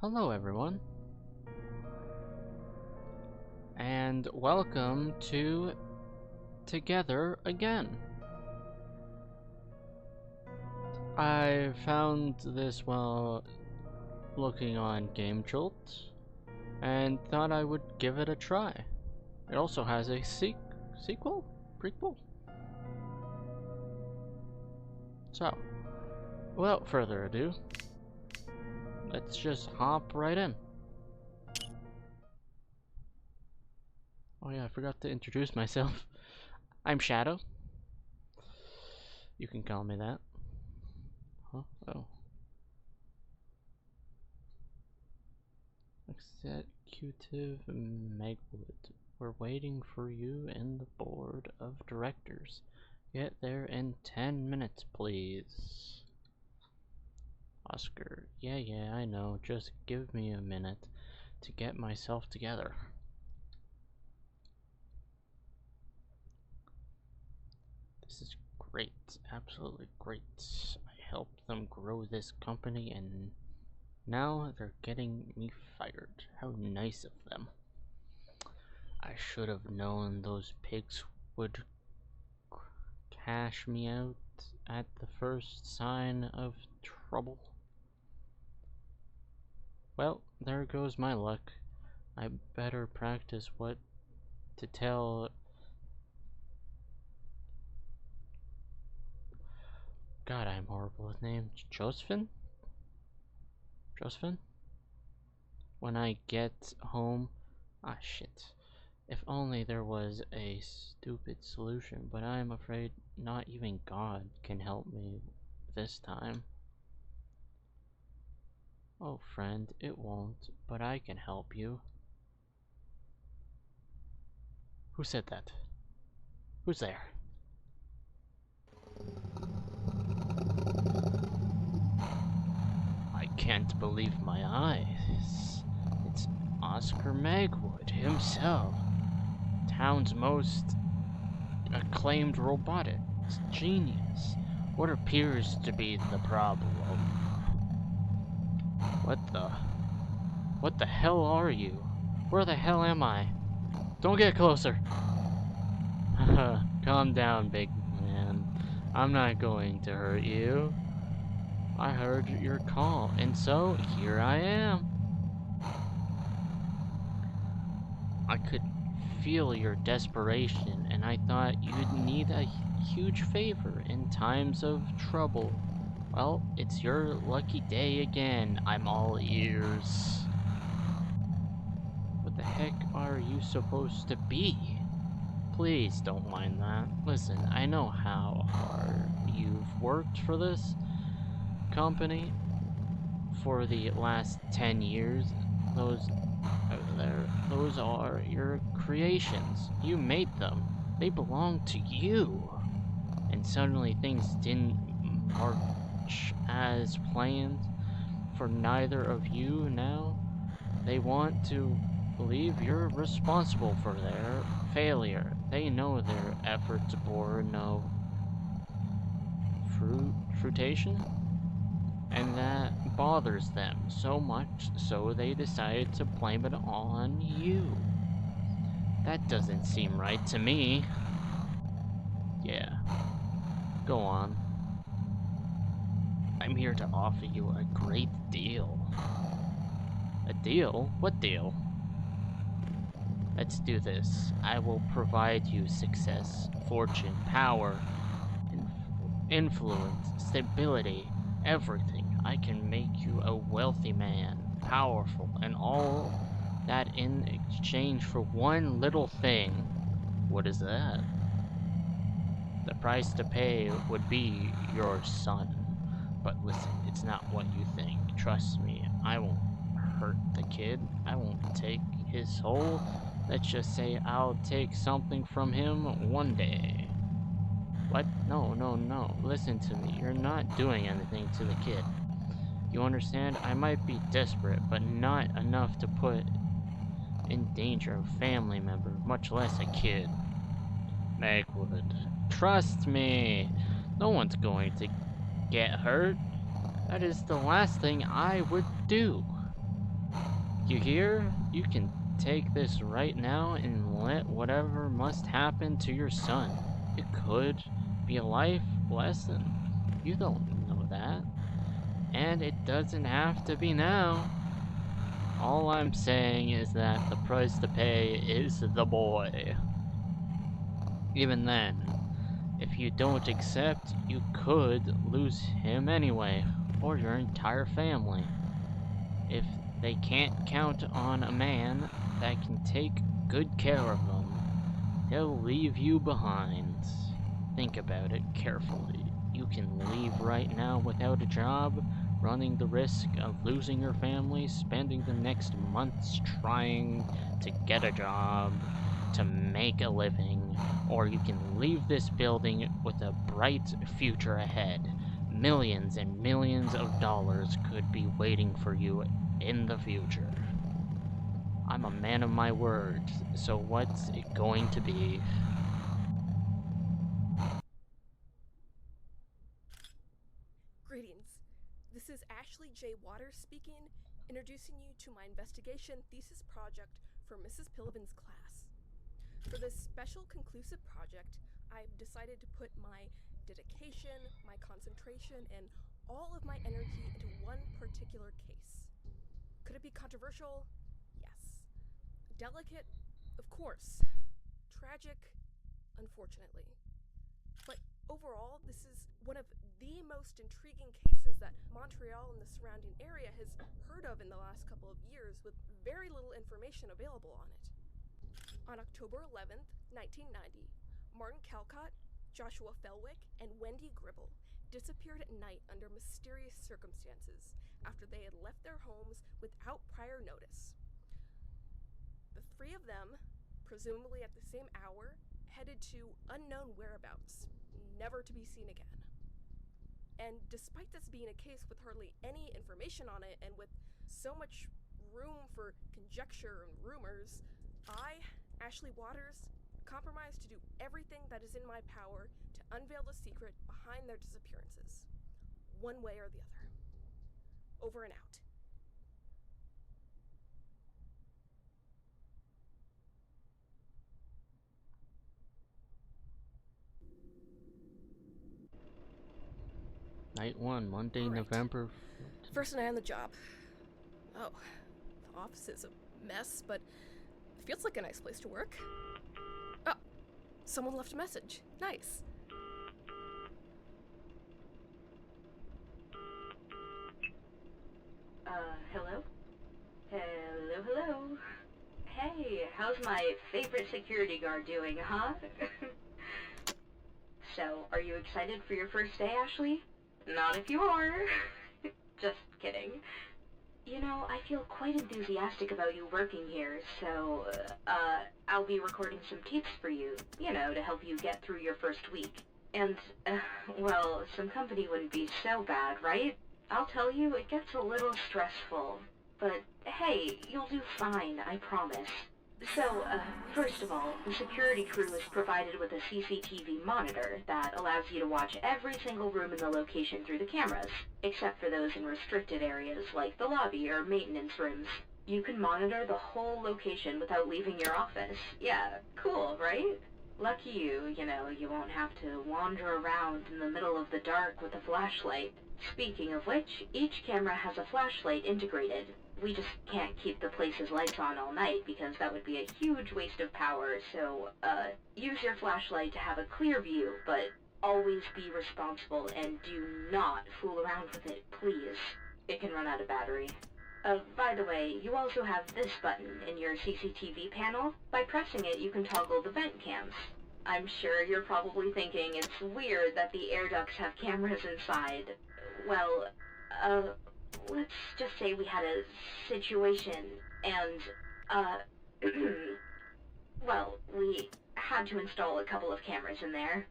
Hello everyone, and welcome to Together Again. I found this while looking on Game Jolt, and thought I would give it a try. It also has a sequel? Prequel? So, without further ado, let's just hop right in. Oh yeah, I forgot to introduce myself. I'm Shadow. You can call me that. Huh? Oh. Executive Megwood. We're waiting for you in the board of directors. Get there in 10 minutes, please. Oscar. Yeah, I know. Just give me a minute to get myself together. This is great. Absolutely great. I helped them grow this company and now they're getting me fired. How nice of them. I should have known those pigs would cash me out at the first sign of trouble. Well, there goes my luck. I better practice what to tell. God, I'm horrible with names. Josephine? Josephine? When I get home. Ah, shit. If only there was a stupid solution, but I'm afraid not even God can help me this time. Oh, friend, it won't, but I can help you. Who said that? Who's there? I can't believe my eyes. It's Oscar Megwood himself, town's most acclaimed robotics genius. What appears to be the problem? What the hell are you? Where the hell am I? Don't get closer! Calm down, big man. I'm not going to hurt you. I heard your call, and so here I am. I could feel your desperation, and I thought you'd need a huge favor in times of trouble. Well, it's your lucky day again. I'm all ears. What the heck are you supposed to be? Please don't mind that. Listen, I know how hard you've worked for this company for the last 10 years. Those are your creations. You made them. They belong to you. And suddenly things didn't march as planned for neither of you now. They want to believe you're responsible for their failure. They know their efforts bore no fruition, and that bothers them so much so they decided to blame it on you. That doesn't seem right to me. Yeah, go on. I'm here to offer you a great deal. A deal? What deal? Let's do this. I will provide you success, fortune, power, influence, stability, everything. I can make you a wealthy man, powerful, and all that in exchange for one little thing. What is that? The price to pay would be your son. But listen, it's not what you think. Trust me, I won't hurt the kid. I won't take his soul. Let's just say I'll take something from him one day. What? No. Listen to me. You're not doing anything to the kid. You understand? I might be desperate, but not enough to put in danger a family member, much less a kid. Megwood, trust me. No one's going to get hurt. That is the last thing I would do. You hear? You can take this right now and let whatever must happen to your son. It could be a life lesson. You don't know that. And it doesn't have to be now. All I'm saying is that the price to pay is the boy. Even then, if you don't accept, you could lose him anyway, or your entire family. If they can't count on a man that can take good care of them, he'll leave you behind. Think about it carefully. You can leave right now without a job, running the risk of losing your family, spending the next months trying to get a job, to make a living, or you can leave this building with a bright future ahead. Millions and millions of dollars could be waiting for you in the future. I'm a man of my word, so what's it going to be? Greetings. This is Ashley J. Waters speaking, introducing you to my investigation thesis project for Mrs. Pillivan's class. For this special conclusive project, I've decided to put my dedication, my concentration, and all of my energy into one particular case. Could it be controversial? Yes. Delicate? Of course. Tragic? Unfortunately. But overall, this is one of the most intriguing cases that Montreal and the surrounding area has heard of in the last couple of years, with very little information available on it. On October 11th, 1990, Martin Calcott, Joshua Felwick, and Wendy Gribble disappeared at night under mysterious circumstances after they had left their homes without prior notice. The three of them, presumably at the same hour, headed to unknown whereabouts, never to be seen again. And despite this being a case with hardly any information on it and with so much room for conjecture and rumors, I, Ashley Waters, compromised to do everything that is in my power to unveil the secret behind their disappearances, one way or the other. Over and out. Night 1, Monday, All right. November. First night on the job. Oh, the office is a mess, but it feels like a nice place to work. Oh, someone left a message. Nice. Hello? Hello, hello. Hey, how's my favorite security guard doing, huh? So, are you excited for your first day, Ashley? Not if you are. Just kidding. You know, I feel quite enthusiastic about you working here, so, I'll be recording some tapes for you, to help you get through your first week. And, well, some company wouldn't be so bad, right? I'll tell you, it gets a little stressful. But, hey, you'll do fine, I promise. So, first of all, the security crew is provided with a CCTV monitor that allows you to watch every single room in the location through the cameras, except for those in restricted areas like the lobby or maintenance rooms. You can monitor the whole location without leaving your office. Yeah, cool, right? Lucky you, you won't have to wander around in the middle of the dark with a flashlight. Speaking of which, each camera has a flashlight integrated. We just can't keep the place's lights on all night because that would be a huge waste of power, so, use your flashlight to have a clear view, but always be responsible and do not fool around with it, please. It can run out of battery. By the way, you also have this button in your CCTV panel. By pressing it, you can toggle the vent cams. I'm sure you're probably thinking it's weird that the air ducts have cameras inside. Well, let's just say we had a situation, and, well, we had to install a couple of cameras in there.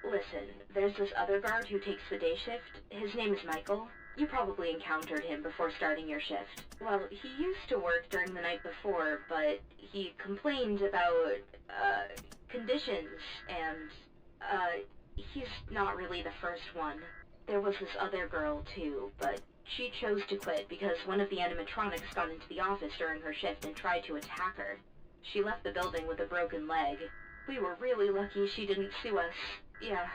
Listen, there's this other guard who takes the day shift. His name is Michael. You probably encountered him before starting your shift. Well, he used to work during the night before, but he complained about, conditions, and, he's not really the first one. There was this other girl, too, but She chose to quit because one of the animatronics got into the office during her shift and tried to attack her. She left the building with a broken leg. We were really lucky she didn't sue us. Yeah,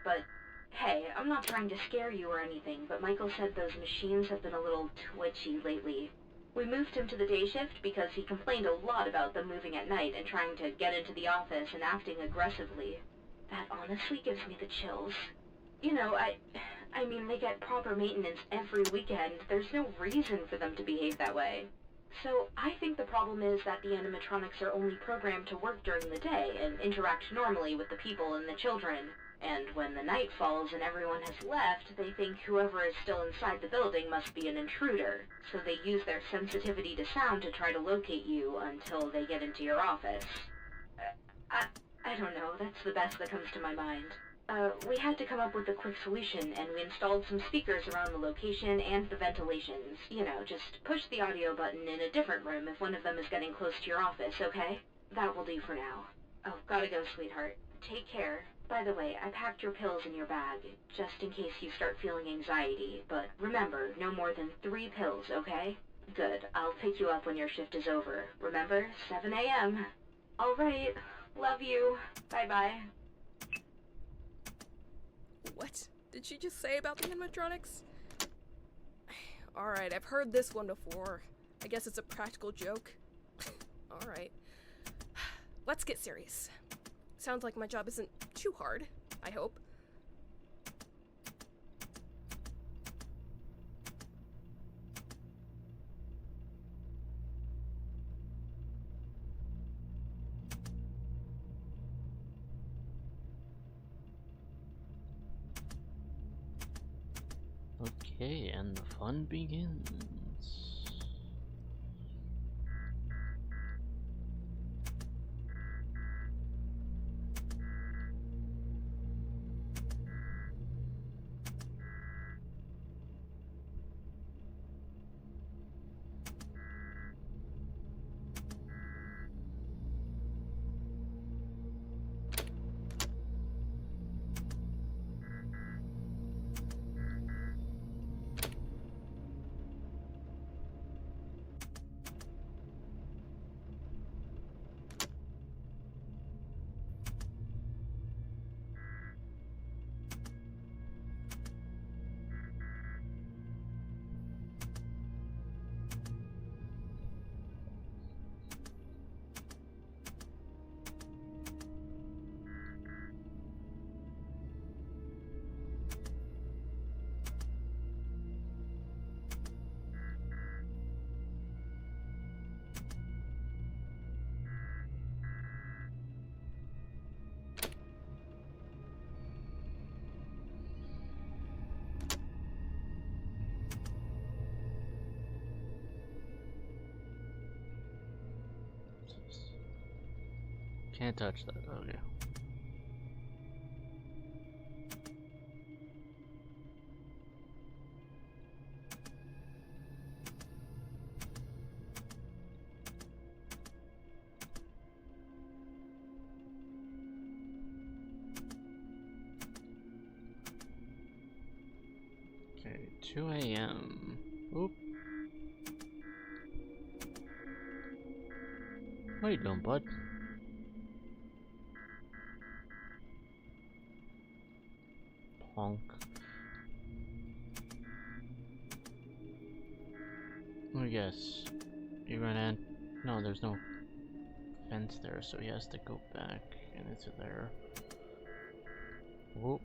but hey, I'm not trying to scare you or anything, but Michael said those machines have been a little twitchy lately. We moved him to the day shift because he complained a lot about them moving at night and trying to get into the office and acting aggressively. That honestly gives me the chills. You know, I mean, they get proper maintenance every weekend. There's no reason for them to behave that way. So, I think the problem is that the animatronics are only programmed to work during the day and interact normally with the people and the children. And when the night falls and everyone has left, they think whoever is still inside the building must be an intruder. So they use their sensitivity to sound to try to locate you until they get into your office. I don't know, that's the best that comes to my mind. We had to come up with a quick solution, and we installed some speakers around the location and the ventilations. You know, just push the audio button in a different room if one of them is getting close to your office, okay? That will do for now. Oh, gotta go, sweetheart. Take care. By the way, I packed your pills in your bag, just in case you start feeling anxiety. But remember, no more than 3 pills, okay? Good. I'll pick you up when your shift is over. Remember, 7 a.m. All right. Love you. Bye-bye. What did she just say about the animatronics? Alright, I've heard this one before. I guess it's a practical joke. Alright. Let's get serious. Sounds like my job isn't too hard, I hope. Okay, and the fun begins. Can't touch that, okay. Okay, 2 a.m. Oop. What are you doing, bud? Honk. I guess you're gonna. No, there's no fence there, so he has to go back into there. Whoop.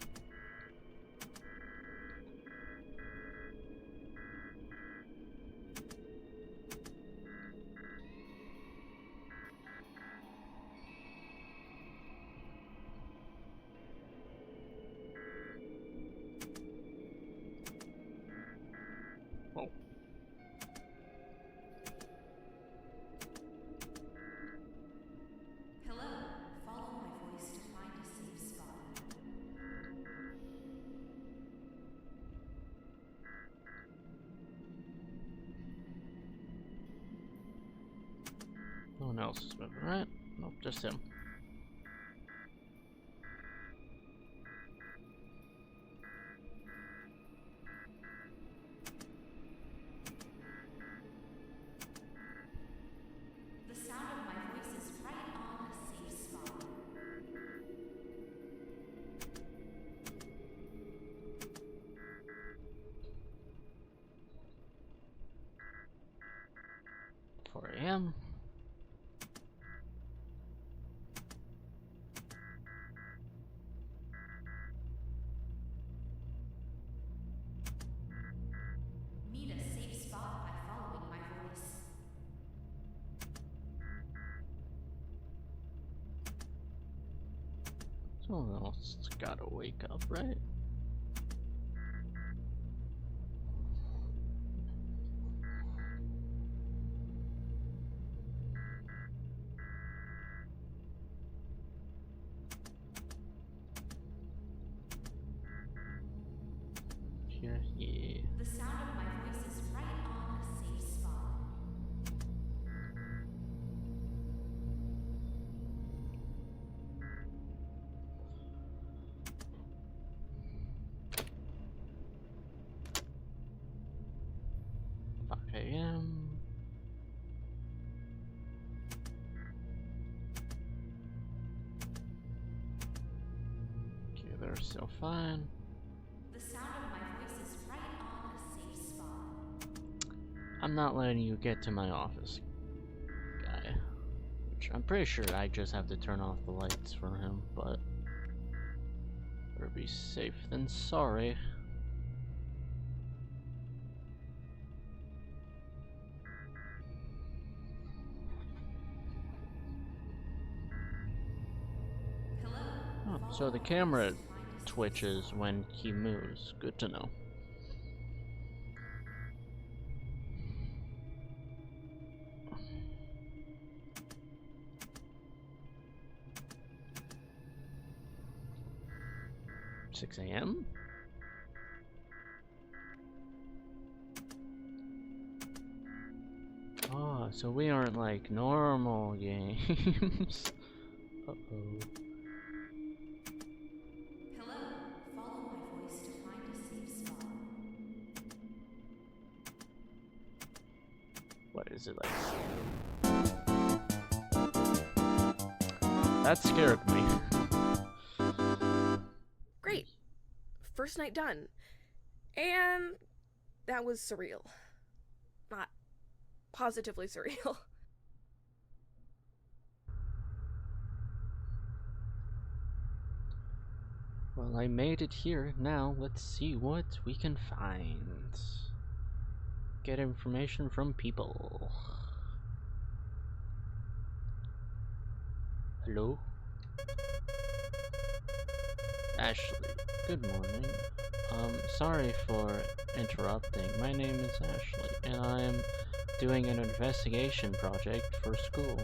Oh. Hello, follow my voice to find a safe spot. No one else is moving, right? Nope, just him. I am. Meet a safe spot by following my voice. Someone else gotta wake up, right? Here, yeah. The sound of my voice is right on a safe spot. AM. Okay, they're still fine. The sound of my voice is right on a safe spot. I'm not letting you get to my office, guy. Which I'm pretty sure I just have to turn off the lights for him, but better be safe than sorry. Hello. Oh, so the camera twitches when he moves. Good to know. $6 AM? Oh, so we aren't like normal games. Uh-oh. Hello. Follow my voice to find a safe spot. What is it like? That scared me. Great. First night done. And that was surreal. Not positively surreal. Well, I made it here. Now let's see what we can find. Get information from people. Hello? Ashley, good morning. Sorry for interrupting. My name is Ashley, and I'm doing an investigation project for school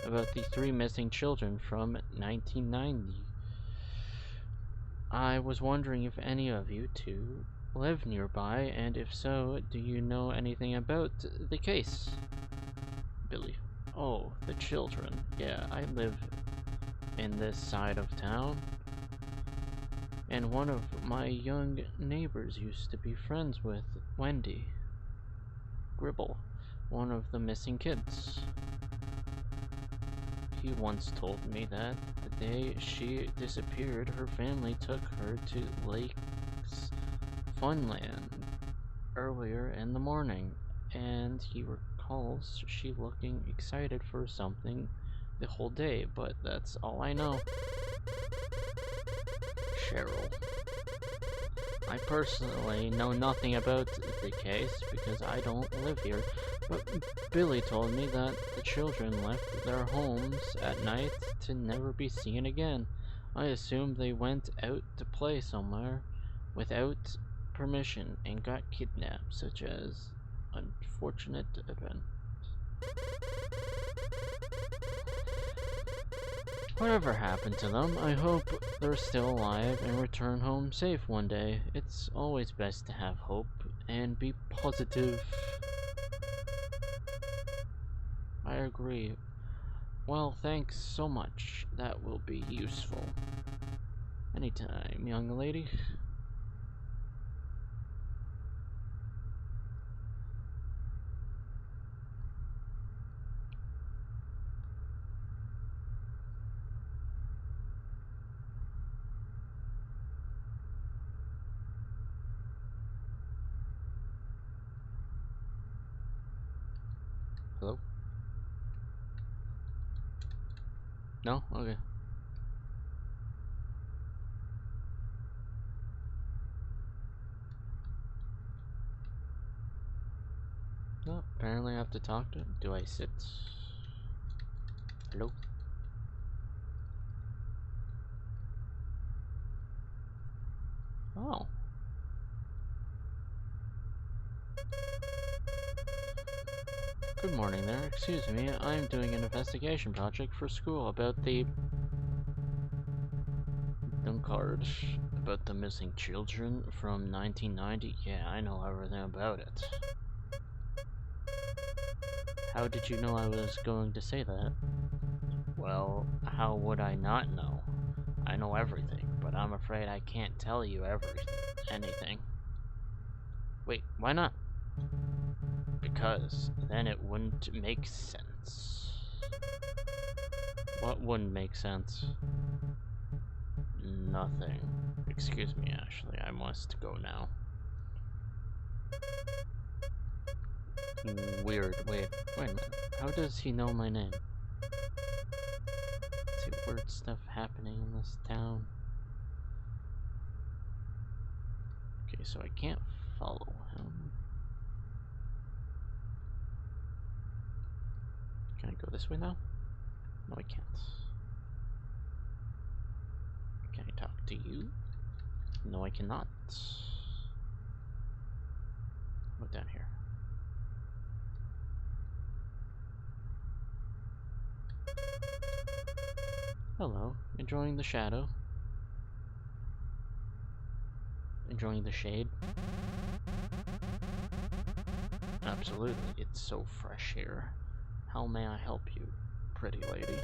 about the 3 missing children from 1990. I was wondering if any of you two live nearby, and if so, do you know anything about the case? Billy. Oh, the children. Yeah, I live in this side of town. And one of my young neighbors used to be friends with Wendy Gribble, one of the missing kids. He once told me that the day she disappeared, her family took her to Lakes Funland earlier in the morning, and he recalls she looking excited for something the whole day, but that's all I know. Cheryl. I personally know nothing about the case because I don't live here, but Billy told me that the children left their homes at night to never be seen again. I assume they went out to play somewhere without permission and got kidnapped, such as unfortunate event. Whatever happened to them, I hope they're still alive and return home safe one day. It's always best to have hope and be positive. I agree. Well, thanks so much. That will be useful. Anytime, young lady. Hello? No? Okay. No, apparently I have to talk to him. Do I sit? Hello? Oh. Good morning there. Excuse me, I'm doing an investigation project for school about the card about the missing children from 1990. Yeah, I know everything about it. How did you know I was going to say that? Well, how would I not know? I know everything, but I'm afraid I can't tell you anything. Wait, why not? Because then it wouldn't make sense. What wouldn't make sense? Nothing. Excuse me, Ashley, I must go now. Weird. Wait a minute. How does he know my name? See weird stuff happening in this town. Okay, so I can't follow him. Can I go this way now? No, I can't. Can I talk to you? No, I cannot. Go down here. Hello, enjoying the shadow? Enjoying the shade? Absolutely, it's so fresh here. How may I help you, pretty lady?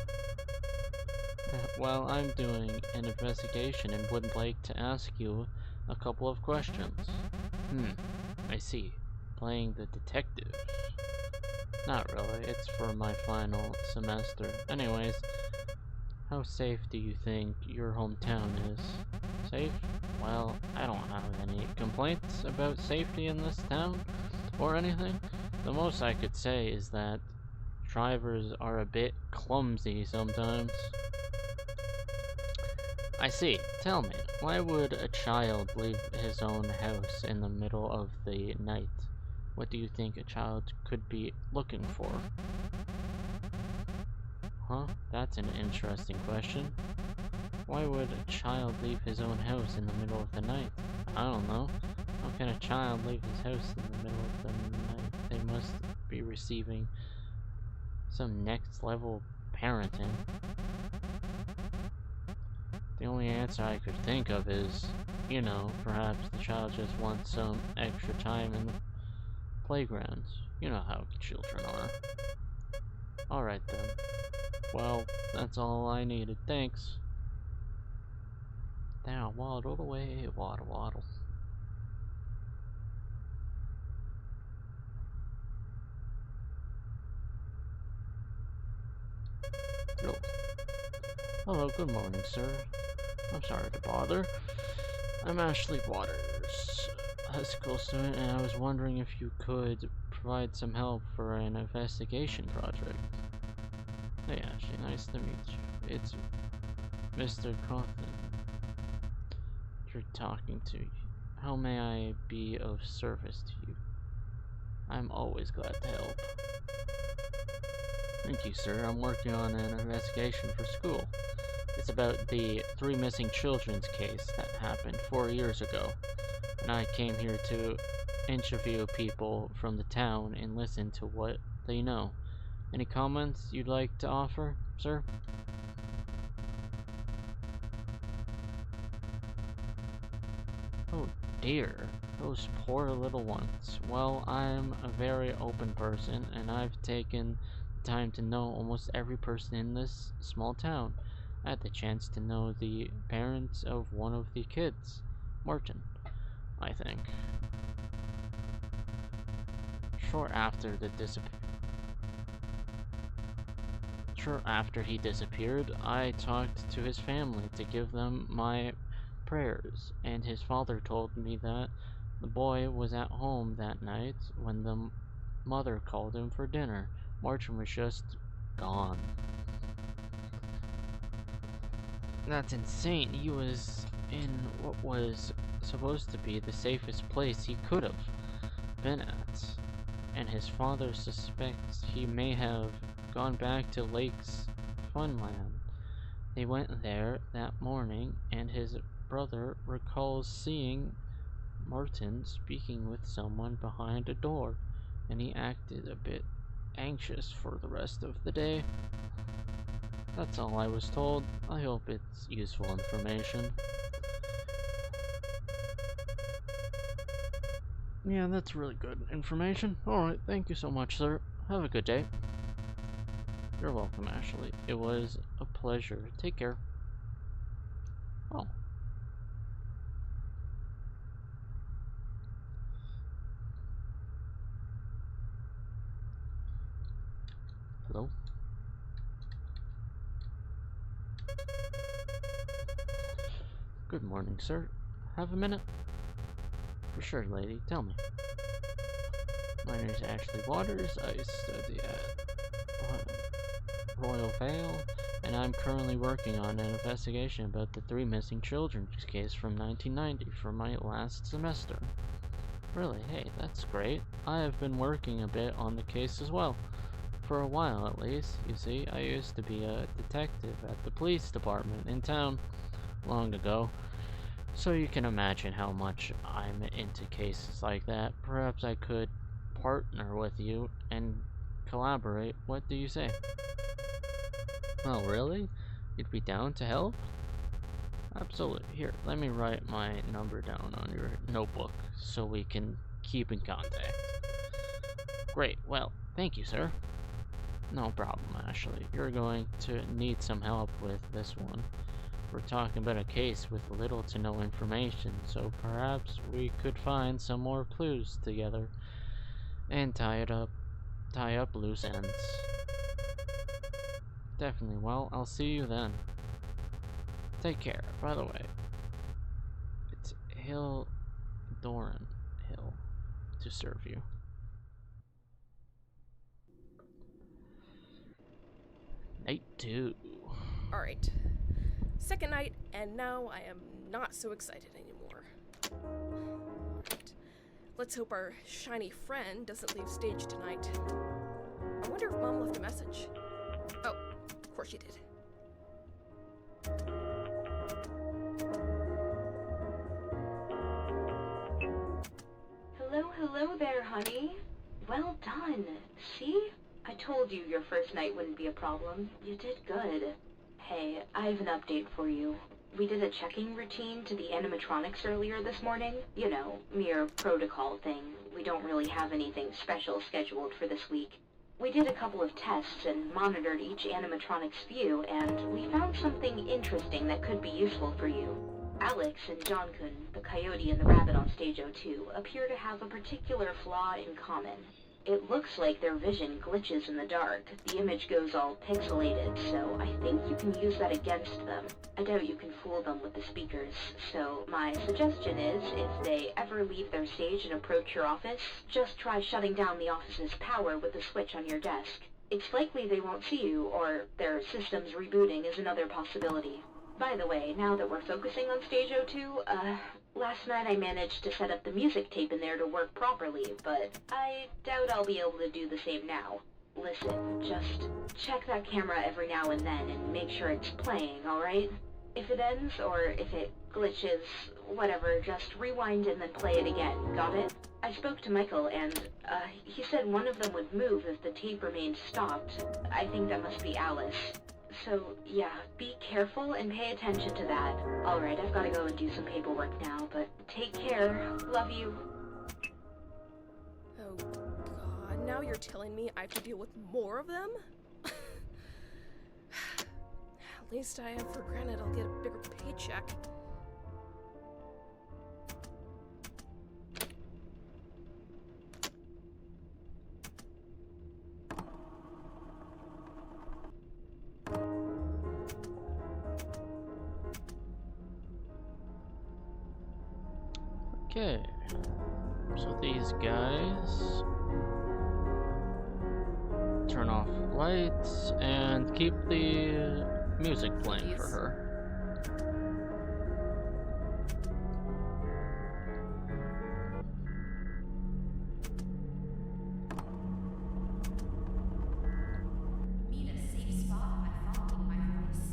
Well, I'm doing an investigation and would like to ask you a couple of questions. I see. Playing the detective. Not really, it's for my final semester. Anyways, how safe do you think your hometown is? Safe? Well, I don't have any complaints about safety in this town or anything. The most I could say is that drivers are a bit clumsy sometimes. I see. Tell me, why would a child leave his own house in the middle of the night? What do you think a child could be looking for? Huh? That's an interesting question. Why would a child leave his own house in the middle of the night? I don't know. How can a child leave his house in the middle of the night? They must be receiving some next level parenting. The only answer I could think of is, you know, perhaps the child just wants some extra time in the playgrounds. You know how children are. Alright then. Well, that's all I needed. Thanks. Now waddle away, waddle waddle. Hello. Hello, good morning, sir. I'm sorry to bother. I'm Ashley Waters, a high school student, and I was wondering if you could provide some help for an investigation project. Hey Ashley, nice to meet you. It's Mr. Coughlin you're talking to. How may I be of service to you? I'm always glad to help. Thank you, sir. I'm working on an investigation for school. It's about the 3 missing children's case that happened 4 years ago, and I came here to interview people from the town and listen to what they know. Any comments you'd like to offer, sir? Oh dear, those poor little ones. Well, I'm a very open person, and I've taken the time to know almost every person in this small town. I had the chance to know the parents of one of the kids, Martin, I think. Short after he disappeared, I talked to his family to give them my prayers, and his father told me that the boy was at home that night when the mother called him for dinner. Martin was just gone. That's insane. He was in what was supposed to be the safest place he could have been at. And his father suspects he may have gone back to Lake's Funland. They went there that morning, and his brother recalls seeing Martin speaking with someone behind a door, and he acted a bit anxious for the rest of the day. That's all I was told. I hope it's useful information. Yeah, that's really good information. Alright, thank you so much, sir. Have a good day. You're welcome, Ashley. It was a pleasure. Take care. Oh. Hello? Good morning, sir. Have a minute? For sure, lady. Tell me. My name is Ashley Waters. I study at Royal Vale, and I'm currently working on an investigation about the 3 missing children's case from 1990 for my last semester. Really? Hey, that's great. I have been working a bit on the case as well. For a while, at least. You see, I used to be a detective at the police department in town long ago. So you can imagine how much I'm into cases like that. Perhaps I could partner with you and collaborate. What do you say? Oh, really? You'd be down to help? Absolutely. Here, let me write my number down on your notebook so we can keep in contact. Great. Well, thank you, sir. No problem, Ashley. You're going to need some help with this one. We're talking about a case with little to no information, so perhaps we could find some more clues together and tie up loose ends. Definitely. Well, I'll see you then. Take care. By the way, it's Doran Hill to serve you. Night 2. Alright. Second night, and now I am not so excited anymore. Alright. Let's hope our shiny friend doesn't leave stage tonight. I wonder if Mom left a message. Oh, of course she did. Hello there, honey. Well done. See? I told you your first night wouldn't be a problem. You did good. Hey, I have an update for you. We did a checking routine to the animatronics earlier this morning. You know, mere protocol thing. We don't really have anything special scheduled for this week. We did a couple of tests and monitored each animatronic's view, and we found something interesting that could be useful for you. Alex and Jonkun, the coyote and the rabbit on stage 02, appear to have a particular flaw in common. It looks like their vision glitches in the dark. The image goes all pixelated, so I think you can use that against them. I doubt you can fool them with the speakers, so my suggestion is, if they ever leave their stage and approach your office, just try shutting down the office's power with the switch on your desk. It's likely they won't see you, or their system's rebooting is another possibility. By the way, now that we're focusing on stage 02, last night I managed to set up the music tape in there to work properly, but I doubt I'll be able to do the same now. Listen, just check that camera every now and then and make sure it's playing, alright? If it ends, or if it glitches, whatever, just rewind and then play it again, got it? I spoke to Michael and, he said one of them would move if the tape remained stopped. I think that must be Alice. So, yeah, be careful and pay attention to that. Alright, I've gotta go and do some paperwork now, but take care. Love you. Oh god, now you're telling me I have to deal with more of them? At least I have for granted I'll get a bigger paycheck. Okay, so these guys off lights and keep the music playing for her. Meet a safe spot by following my voice.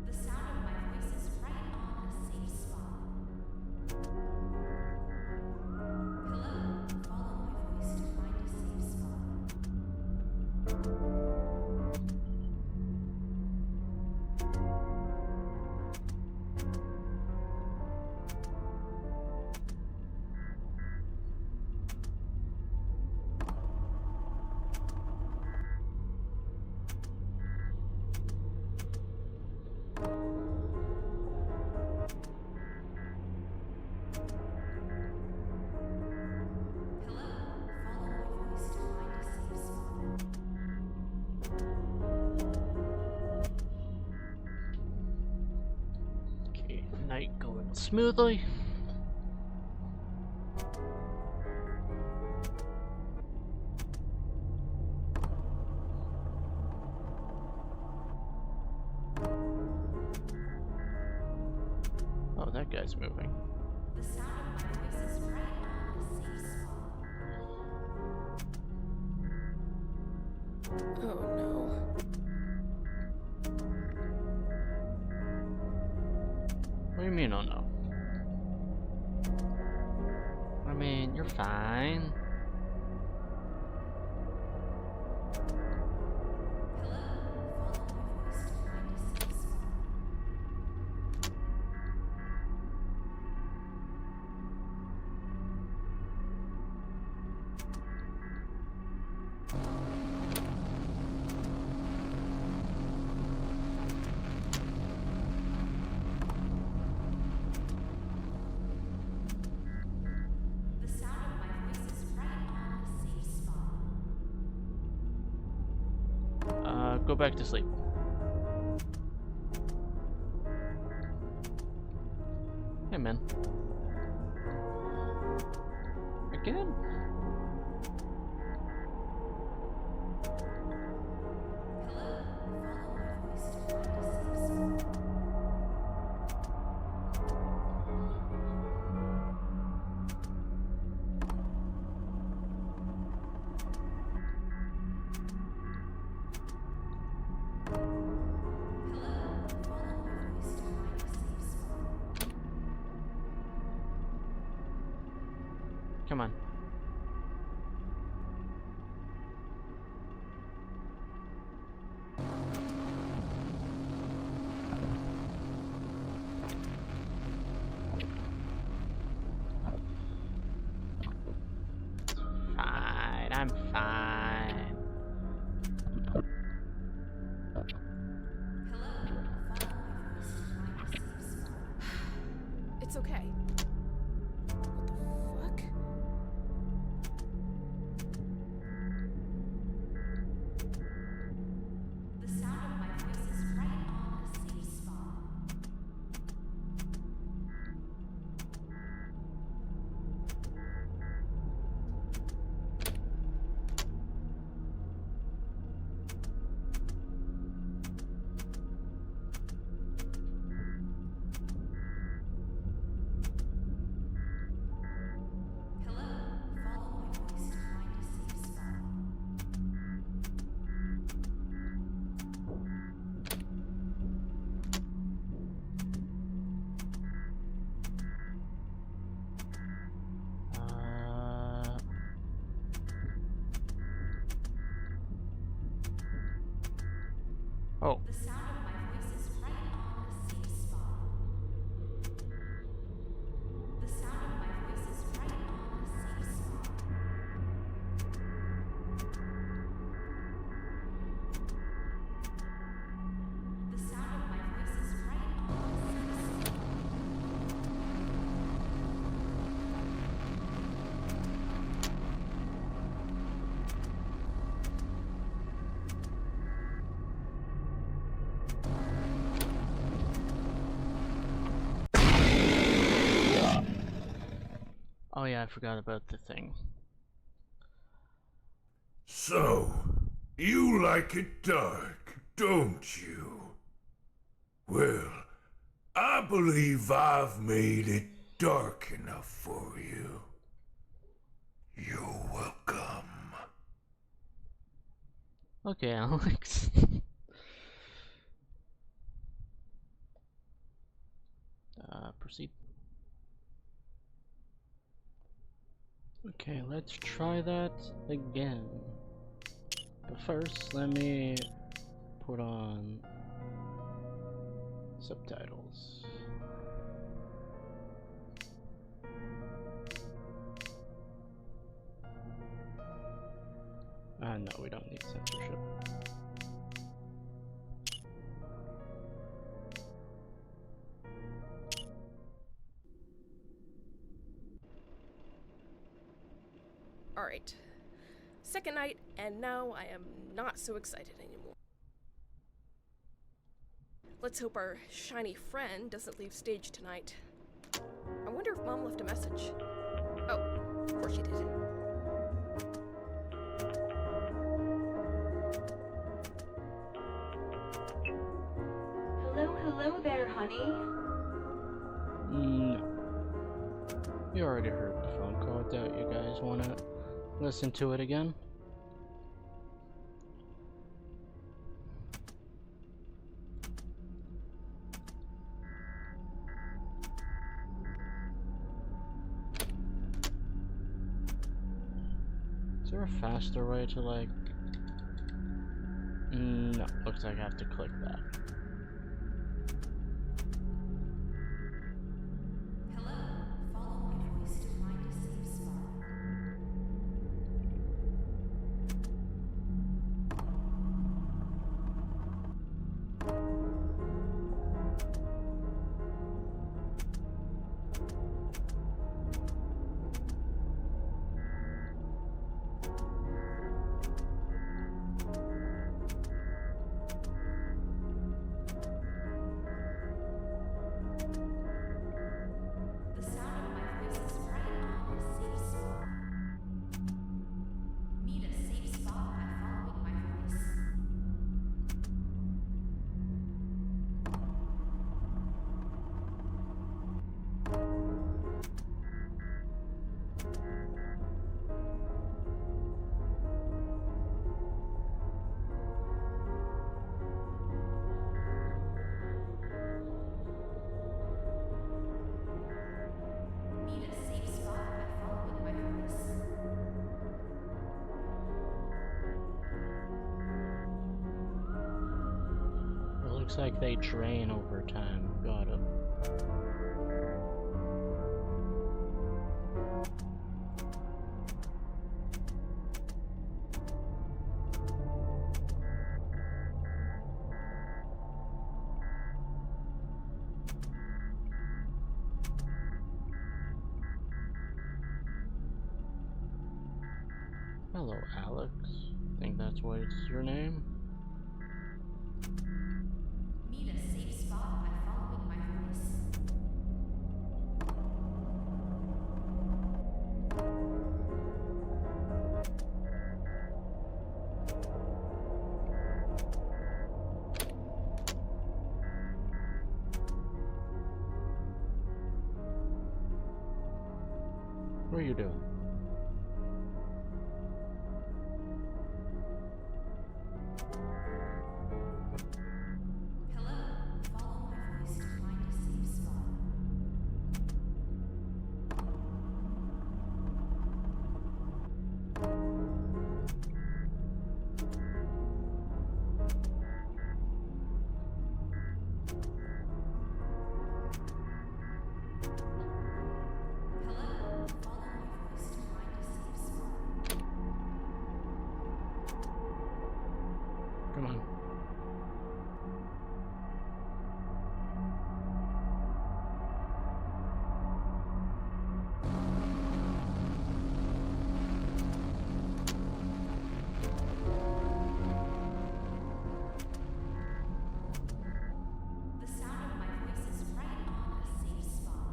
The sound of my voice is right on a safe spot. Hello, follow my voice to find a safe spot. Hello, follow my voice to find a safe spot. Okay, night going smoothly. Oh, that guy's moving. The sound of my voice is right on a safe spot. Oh no. What do you mean, oh no? I mean, you're fine. Hello, follow my voice to find a safe spot. The sound of my voice is right on a safe spot. Go back to sleep. Hey, man. Again? Hello, follow my voice to find a safe spot. Hello, follow my voice to find a safe spot. Come on. Fine, I'm fine. Hello, follow my voice to find a safe spot. It's okay. What the fuck? The sound of my voice is right on a safe spot. Hello, follow my voice to find a safe spot. Uh, oh, The sound of my voice is right on a safe spot. The sound of my voice is right on a safe spot. The sound of my voice is right on a safe spot. Oh yeah, I forgot about the thing. So, you like it dark, don't you? Well, I believe I've made it dark enough for you. You're welcome. Okay, Alex. Proceed. Okay, let's try that again. But first, let me put on subtitles. No, we don't need censorship. Alright. Second night, and now I am not so excited anymore. Let's hope our shiny friend doesn't leave stage tonight. I wonder if Mom left a message. Oh, of course she did. Hello there, honey. No. You already heard the phone call. Doubt you guys want to listen to it again. Is there a faster way to, like... No, looks like I have to click that. Hello, follow my voice to find a safe spot. The sound of my voice is right on a safe spot. Need a safe spot by following my voice. Need a safe spot by following my voice. It looks like they drain over time. Got it. Hello, Alex. Think that's what it's your name? Need a safe spot by following my voice. What are you doing? Hello, follow my voice to find a safe spot. Hello, follow my voice to find a safe spot. Come on. The sound of my voice is right on a safe spot.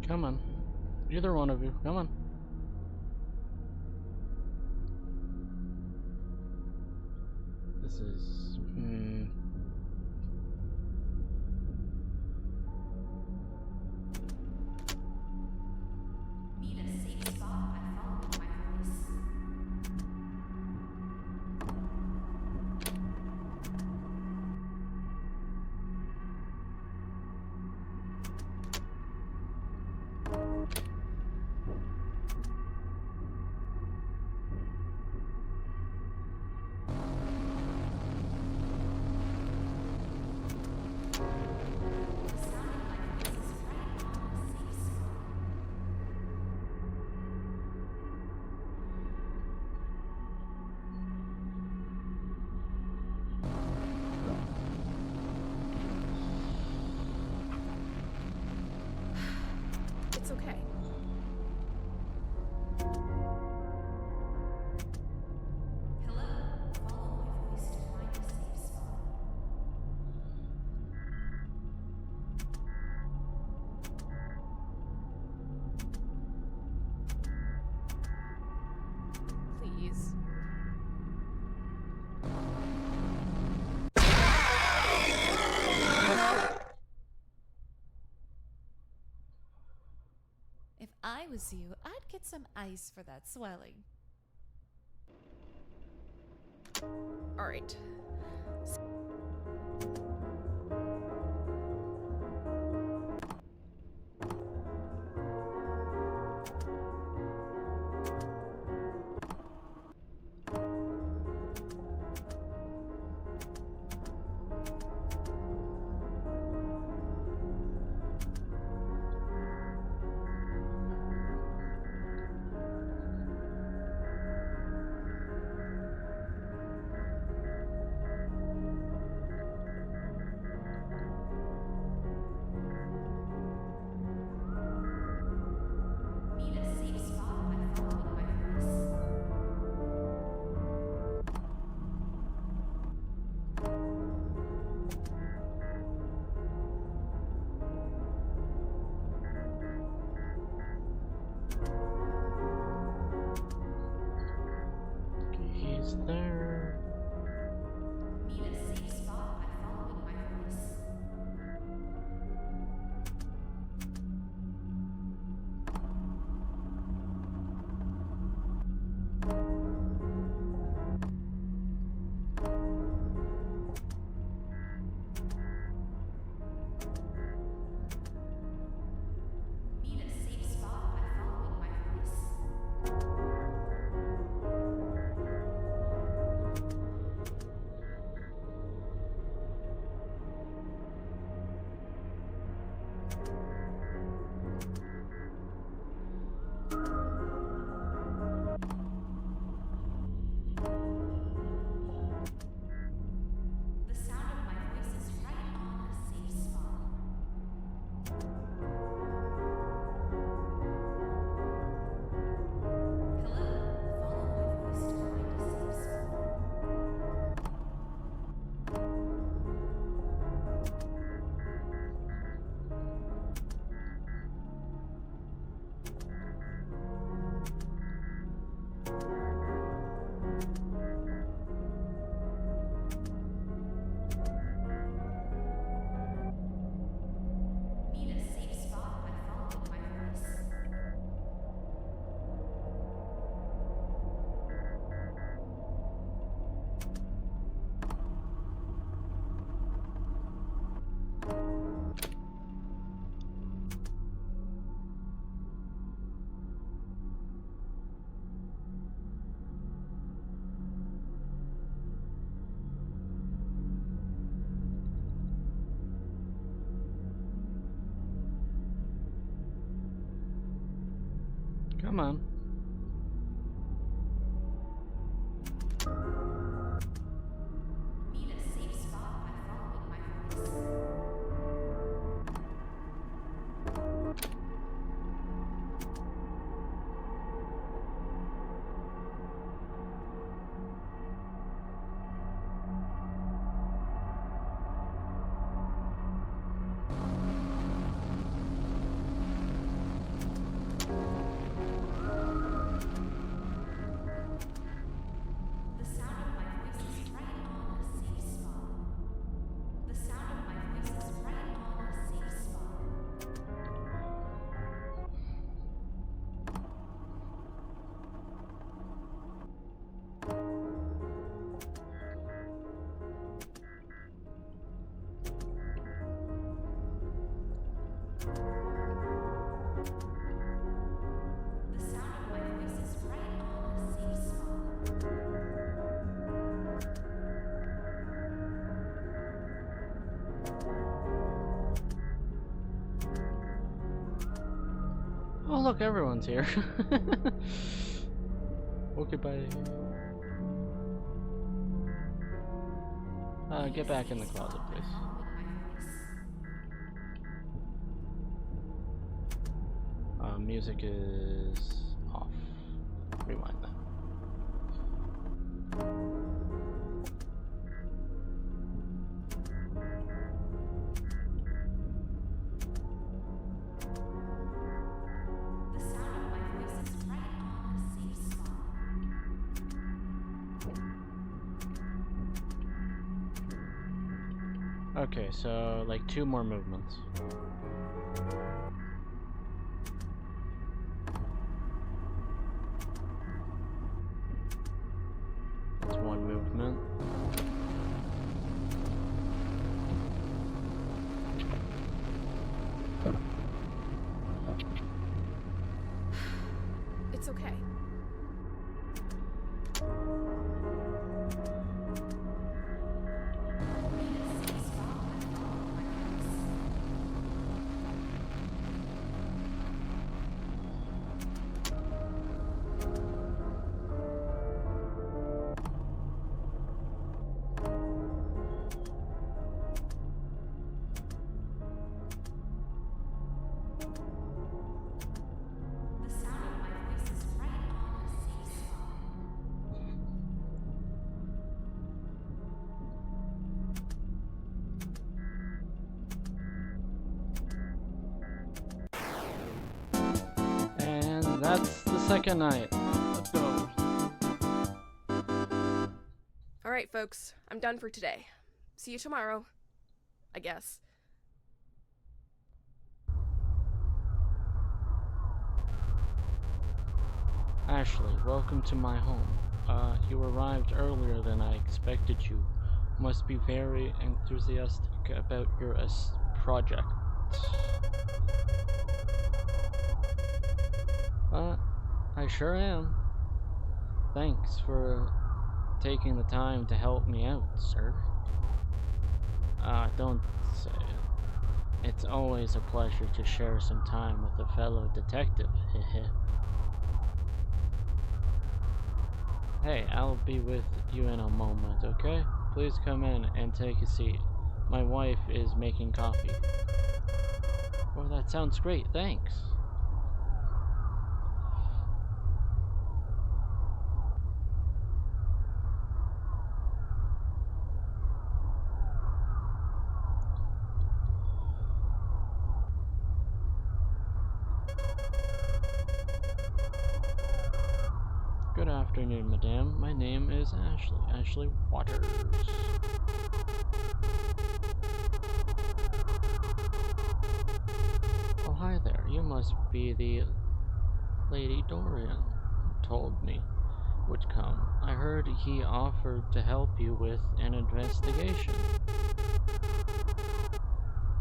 Come on. Either one of you. Come on. This is... Need a safe spot by following my voice. The sound of my voice is right on a safe spot. It's okay. Hello, follow my voice to find a safe spot. Please. If I was you, I'd get some ice for that swelling. Alright. Need a safe spot by following my voice. He's there. Need a safe spot by following my voice. Need a safe spot by following my voice. The sound of my voice is right on a safe spot. Hello, follow my voice to find a safe spot. Need a safe spot by following my voice. Come on. Need a safe spot by following my voice. Oh look, everyone's here. Okay, bye. Get back in the closet, please. Music is off. Rewind that. The sound of my voice is right on a safe spot. Okay, so like 2 more movements. That's 1 movement. It's okay. The sound of my voice is right on a safe spot. And that's the second night. Let's go. Alright, folks, I'm done for today. See you tomorrow. I guess. Ashley, welcome to my home. You arrived earlier than I expected you. Must be very enthusiastic about your project. I sure am. Thanks for taking the time to help me out, sir. Don't say it. It's always a pleasure to share some time with a fellow detective, heh. Hey, I'll be with you in a moment, okay? Please come in and take a seat. My wife is making coffee. Well, that sounds great, thanks. Good afternoon, madame. My name is Ashley Waters. Oh, hi there. You must be the Lady Dorian who told me would come. I heard he offered to help you with an investigation.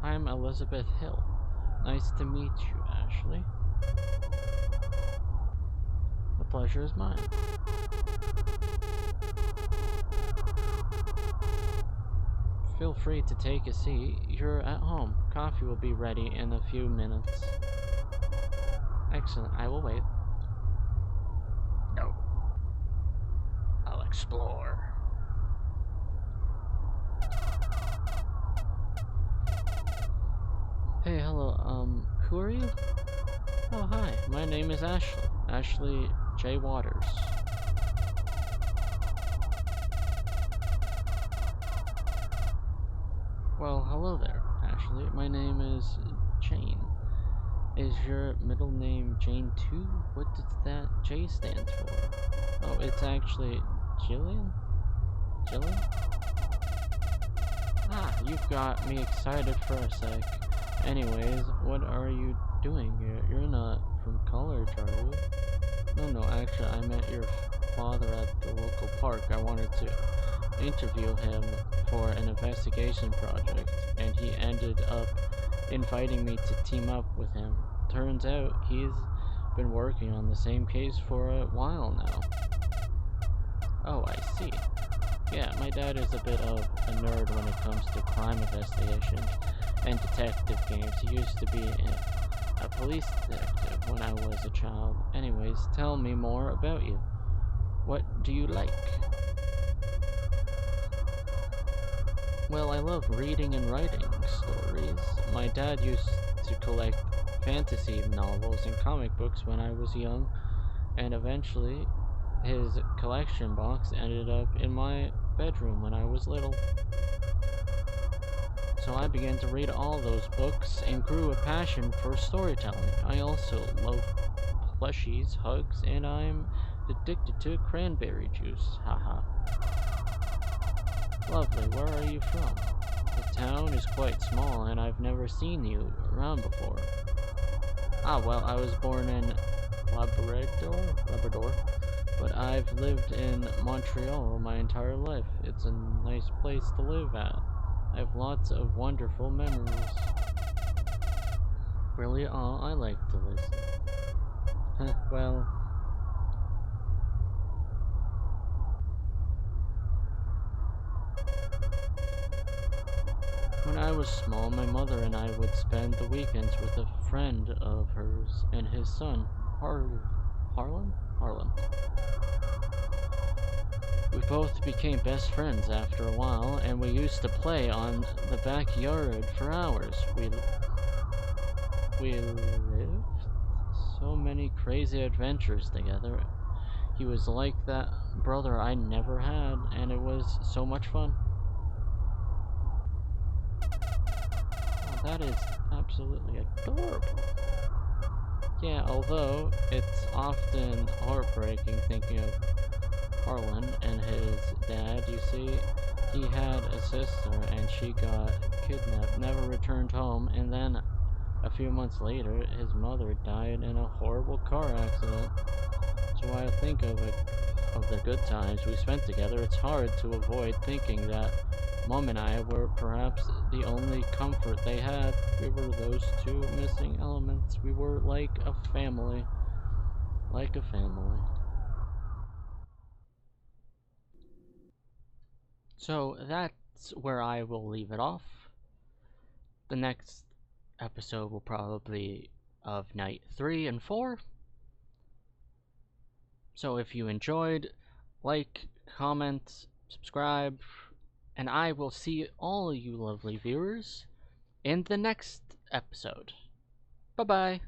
I'm Elizabeth Hill. Nice to meet you, Ashley. The pleasure is mine. Feel free to take a seat. You're at home. Coffee will be ready in a few minutes. Excellent. I will wait. No. I'll explore. Hey, hello. Who are you? Oh, hi. My name is Ashley. Ashley J. Waters. Well, hello there, Ashley. My name is Jane. Is your middle name Jane too? What does that J stand for? Oh, it's actually Jillian? Jillian? Ah, you've got me excited for a sec. Anyways, what are you doing here? You're not from college, are you? No, actually, I met your father at the local park. I wanted to interview him for an investigation project, and he ended up inviting me to team up with him. Turns out he's been working on the same case for a while now. Oh, I see. Yeah, my dad is a bit of a nerd when it comes to crime investigations and detective games. He used to be a police detective when I was a child. Anyways, tell me more about you. What do you like? Well, I love reading and writing stories. My dad used to collect fantasy novels and comic books when I was young, and eventually his collection box ended up in my bedroom when I was little. So I began to read all those books and grew a passion for storytelling. I also love plushies, hugs, and I'm addicted to cranberry juice. Haha. Lovely, where are you from? The town is quite small and I've never seen you around before. Ah, well, I was born in Labrador, but I've lived in Montreal my entire life. It's a nice place to live at. I have lots of wonderful memories. Really? Oh, I like to listen. Well... When I was small, my mother and I would spend the weekends with a friend of hers and his son, Harlan? We both became best friends after a while, and we used to play on the backyard for hours. We lived so many crazy adventures together. He was like that brother I never had, and it was so much fun. Oh, that is absolutely adorable. Yeah, although it's often heartbreaking thinking of Harlan and his dad. You see, he had a sister and she got kidnapped, never returned home, and then a few months later his mother died in a horrible car accident. So when I think of the good times we spent together, it's hard to avoid thinking that Mom and I were perhaps the only comfort they had. We were those two missing elements. We were like a family. Like a family. So that's where I will leave it off. The next episode will probably be of night 3 and 4. So if you enjoyed, like, comment, subscribe, and I will see all you lovely viewers in the next episode. Bye-bye.